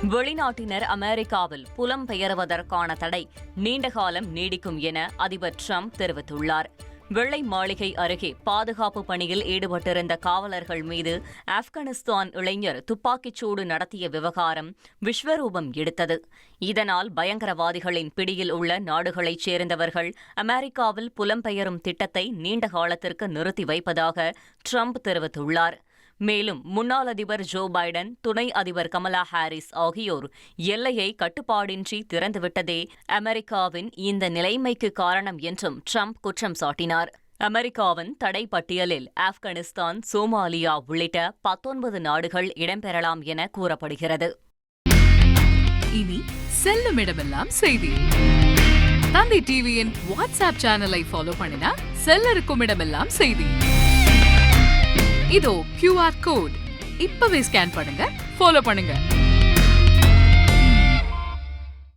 வெளிநாட்டினர் அமெரிக்காவில் புலம்பெயர்வதற்கான தடை நீண்டகாலம் நீடிக்கும் என அதிபர் டிரம்ப் தெரிவித்துள்ளார். வெள்ளை மாளிகை அருகே பாதுகாப்பு பணியில் ஈடுபட்டிருந்த காவலர்கள் மீது ஆப்கானிஸ்தான் இளைஞர் துப்பாக்கிச்சூடு நடத்திய விவகாரம் விஸ்வரூபம் எடுத்தது. இதனால் பயங்கரவாதிகளின் பிடியில் உள்ள நாடுகளைச் சேர்ந்தவர்கள் அமெரிக்காவில் புலம்பெயரும் திட்டத்தை நீண்ட காலத்திற்கு நிறுத்தி வைப்பதாக டிரம்ப் தெரிவித்துள்ளார். மேலும் முன்னாள் அதிபர் ஜோ பைடன், துணை அதிபர் கமலா ஹாரிஸ் ஆகியோர் எல்லையை கட்டுப்பாடின்றி திறந்துவிட்டதே அமெரிக்காவின் இந்த நிலைமைக்கு காரணம் என்றும் டிரம்ப் குற்றம் சாட்டினார். அமெரிக்காவின் தடை பட்டியலில் ஆப்கானிஸ்தான், சோமாலியா உள்ளிட்ட 19 நாடுகள் இடம்பெறலாம் என கூறப்படுகிறது. இனி செல்லும் இடமெல்லாம் செய்தி. தந்தி டிவியின் வாட்ஸ்அப் சேனலை ஃபாலோ பண்ணினா செல்ல இருக்கும் இடமெல்லாம் செய்தி. இதோ QR கோட் இப்பவே ஸ்கேன் பண்ணுங்க, ஃபாலோ பண்ணுங்க.